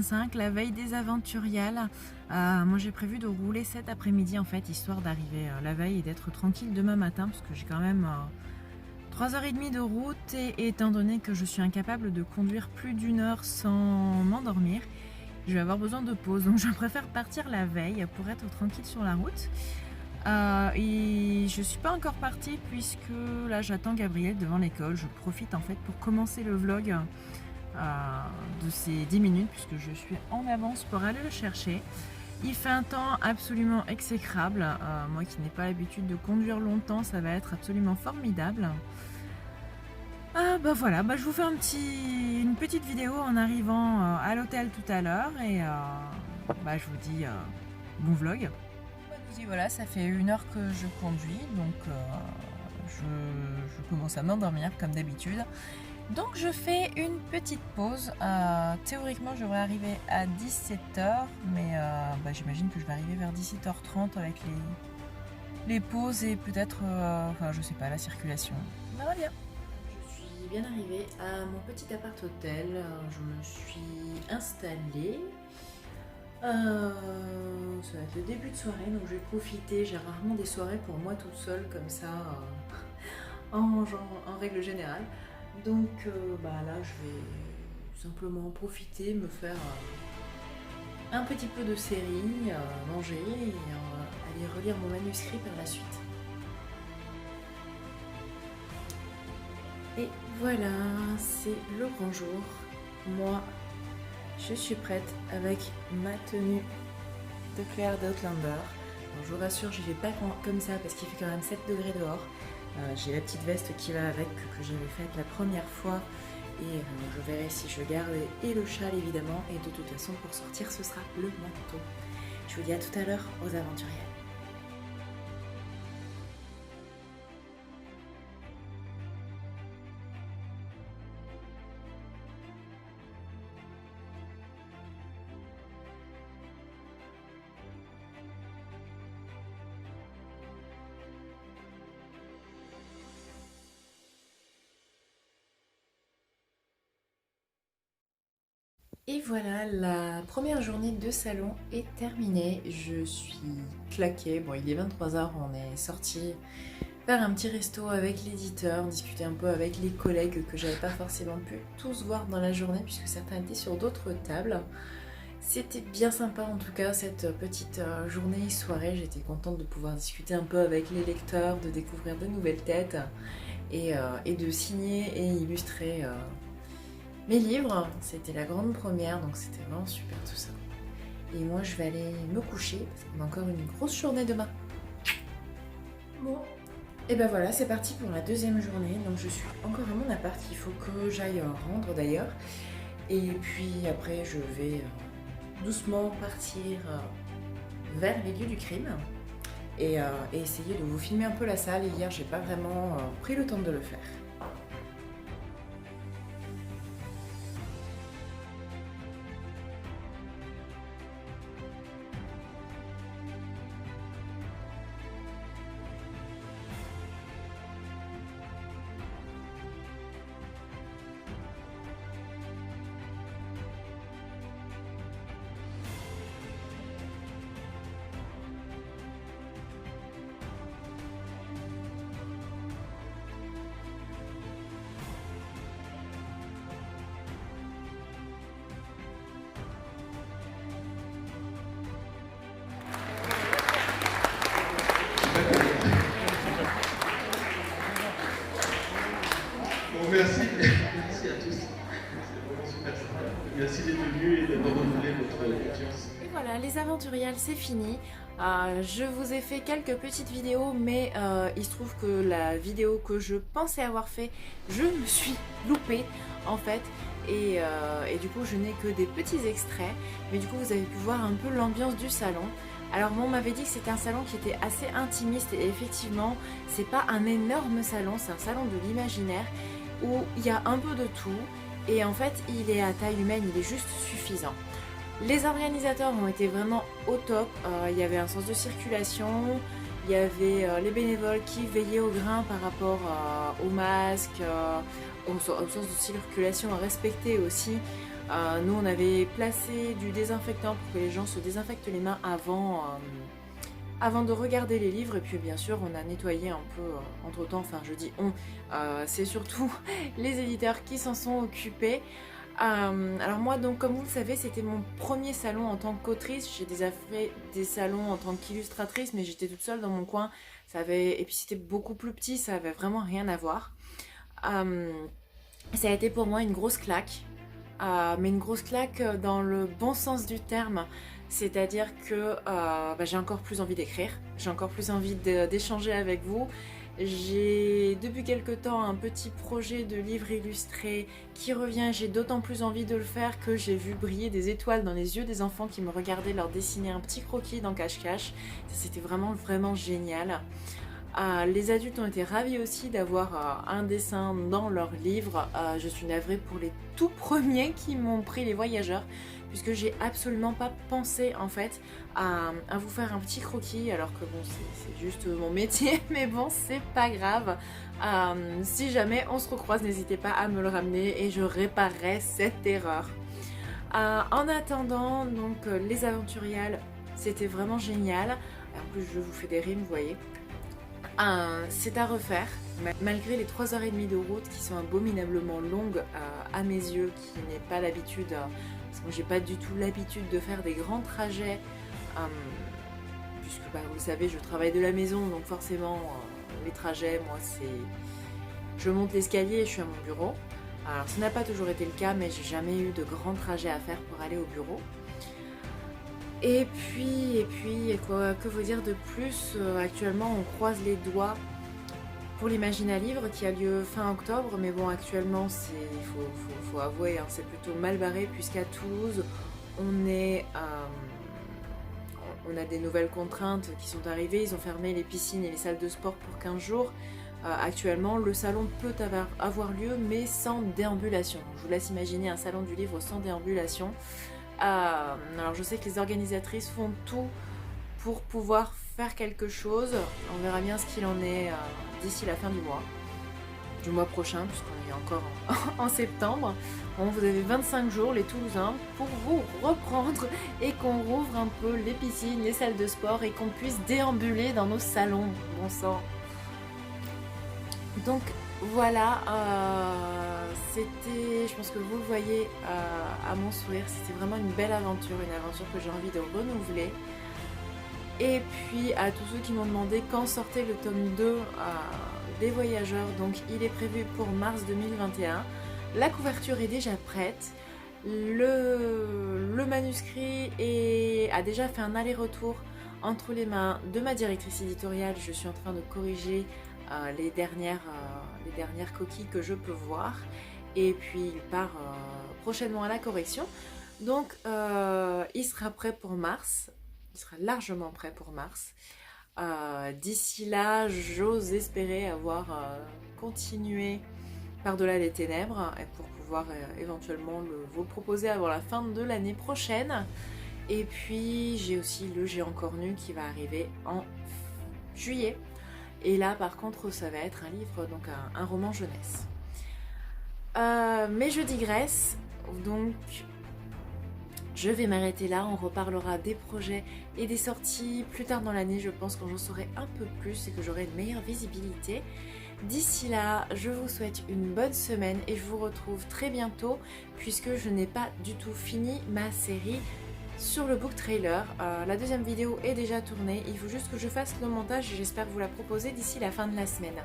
25, la veille des Aventuriales. Moi j'ai prévu de rouler cet après-midi en fait, histoire d'arriver la veille et d'être tranquille demain matin, parce que j'ai quand même 3h30 de route, et étant donné que je suis incapable de conduire plus d'une heure sans m'endormir, je vais avoir besoin de pause. Donc je préfère partir la veille pour être tranquille sur la route. Et je suis pas encore partie puisque là j'attends Gabriel devant l'école. Je profite en fait pour commencer le vlog de ces 10 minutes puisque je suis en avance pour aller le chercher. Il fait un temps absolument exécrable. Moi qui n'ai pas l'habitude de conduire longtemps, ça va être absolument formidable. Bah voilà, je vous fais une petite vidéo en arrivant à l'hôtel tout à l'heure et je vous dis bon vlog. Je vous dis voilà, ça fait 1 heure que je conduis, donc je commence à m'endormir comme d'habitude. Donc je fais une petite pause. Théoriquement je devrais arriver à 17h, mais j'imagine que je vais arriver vers 17h30 avec les pauses et peut-être, je sais pas, la circulation. On verra bien. Je suis bien arrivée à mon petit appart-hôtel. Je me suis installée. Ça va être le début de soirée, donc je vais profiter. J'ai rarement des soirées pour moi toute seule comme ça, en règle générale. Donc là je vais simplement profiter, me faire un petit peu de série, manger et aller relire mon manuscrit par la suite. Et voilà, c'est le grand jour. Moi, je suis prête avec ma tenue de Claire d'Outlander. Je vous rassure, je ne vais pas comme ça parce qu'il fait quand même 7 degrés dehors. J'ai la petite veste qui va avec, que j'avais faite la première fois, et je verrai si je garde, et le châle évidemment, et de toute façon pour sortir ce sera le manteau. Je vous dis à tout à l'heure aux aventurières. Et voilà, la première journée de salon est terminée. Je suis claquée. Bon, il est 23h, on est sorti faire un petit resto avec l'éditeur, discuter un peu avec les collègues que j'avais pas forcément pu tous voir dans la journée puisque certains étaient sur d'autres tables. C'était bien sympa en tout cas cette petite journée soirée. J'étais contente de pouvoir discuter un peu avec les lecteurs, de découvrir de nouvelles têtes et de signer et illustrer mes livres. C'était la grande première, donc c'était vraiment super tout ça. Et moi je vais aller me coucher parce qu'on a encore une grosse journée demain. Bon, et ben voilà, c'est parti pour la deuxième journée. Donc je suis encore à mon appart, il faut que j'aille rendre d'ailleurs. Et puis après je vais doucement partir vers les lieux du crime et essayer de vous filmer un peu la salle. Et hier j'ai pas vraiment pris le temps de le faire. Merci. Merci à tous. C'est vraiment super sympa. Merci d'être venus et d'avoir renouvelé votre confiance. Et voilà, les aventuriales, c'est fini. Je vous ai fait quelques petites vidéos, mais il se trouve que la vidéo que je pensais avoir fait, je me suis loupée en fait. Et du coup, je n'ai que des petits extraits. Mais du coup, vous avez pu voir un peu l'ambiance du salon. Alors on m'avait dit que c'était un salon qui était assez intimiste. Et effectivement, c'est pas un énorme salon, c'est un salon de l'imaginaire où il y a un peu de tout. Et en fait, il est à taille humaine, il est juste suffisant. Les organisateurs ont été vraiment au top. Il y avait un sens de circulation, il y avait les bénévoles qui veillaient au grain par rapport aux masques, au sens de circulation à respecter aussi. Nous on avait placé du désinfectant pour que les gens se désinfectent les mains avant de regarder les livres, et puis bien sûr on a nettoyé un peu entre temps, enfin je dis on, c'est surtout les éditeurs qui s'en sont occupés. Alors moi donc comme vous le savez c'était mon premier salon en tant qu'autrice, j'ai déjà fait des salons en tant qu'illustratrice mais j'étais toute seule dans mon coin, et puis c'était beaucoup plus petit, ça avait vraiment rien à voir. Ça a été pour moi une grosse claque, mais une grosse claque dans le bon sens du terme. C'est-à-dire que j'ai encore plus envie d'écrire, j'ai encore plus envie d'échanger avec vous. J'ai depuis quelque temps un petit projet de livre illustré qui revient, j'ai d'autant plus envie de le faire que j'ai vu briller des étoiles dans les yeux des enfants qui me regardaient leur dessiner un petit croquis dans cache-cache. C'était vraiment vraiment génial. Les adultes ont été ravis aussi d'avoir un dessin dans leur livre. Je suis navrée pour les tout premiers qui m'ont pris les voyageurs, puisque j'ai absolument pas pensé en fait à vous faire un petit croquis, alors que bon c'est juste mon métier, mais bon c'est pas grave. Si jamais on se recroise, n'hésitez pas à me le ramener et je réparerai cette erreur. En attendant, donc les aventuriales, c'était vraiment génial. En plus je vous fais des rimes, vous voyez. C'est à refaire, malgré les 3h30 de route qui sont abominablement longues à mes yeux, qui n'est pas l'habitude, parce que j'ai pas du tout l'habitude de faire des grands trajets, puisque vous le savez je travaille de la maison, donc forcément les trajets, moi c'est... Je monte l'escalier et je suis à mon bureau. Alors ça n'a pas toujours été le cas, mais j'ai jamais eu de grands trajets à faire pour aller au bureau. Et puis, quoi, que vous dire de plus, actuellement on croise les doigts pour l'Imagine à livre qui a lieu fin octobre, mais bon actuellement il faut avouer, hein, c'est plutôt mal barré puisqu'à Toulouse on a des nouvelles contraintes qui sont arrivées, ils ont fermé les piscines et les salles de sport pour 15 jours. Actuellement le salon peut avoir lieu mais sans déambulation. Je vous laisse imaginer un salon du livre sans déambulation. Alors je sais que les organisatrices font tout pour pouvoir faire quelque chose. On verra bien ce qu'il en est d'ici la fin du mois prochain, puisqu'on est encore en septembre. Bon, vous avez 25 jours les Toulousains pour vous reprendre et qu'on rouvre un peu les piscines, les salles de sport et qu'on puisse déambuler dans nos salons. Bon sang. Donc voilà, c'était, je pense que vous le voyez à mon sourire, c'était vraiment une belle aventure, une aventure que j'ai envie de renouveler. Et puis à tous ceux qui m'ont demandé quand sortait le tome 2 des Voyageurs, donc il est prévu pour mars 2021. La couverture est déjà prête, le manuscrit a déjà fait un aller-retour entre les mains de ma directrice éditoriale. Je suis en train de corriger les dernières coquilles que je peux voir, et puis il part prochainement à la correction, donc il sera prêt pour mars, il sera largement prêt pour mars. D'ici là j'ose espérer avoir continué Par-delà les ténèbres, et pour pouvoir éventuellement vous le proposer avant la fin de l'année prochaine. Et puis j'ai aussi le Géant cornu qui va arriver en juillet. Et là par contre ça va être un livre, donc un roman jeunesse. Mais je digresse, donc je vais m'arrêter là. On reparlera des projets et des sorties plus tard dans l'année. Je pense que j'en saurai un peu plus et que j'aurai une meilleure visibilité. D'ici là, je vous souhaite une bonne semaine et je vous retrouve très bientôt, puisque je n'ai pas du tout fini ma série sur le book trailer. La deuxième vidéo est déjà tournée, il faut juste que je fasse le montage et j'espère vous la proposer d'ici la fin de la semaine.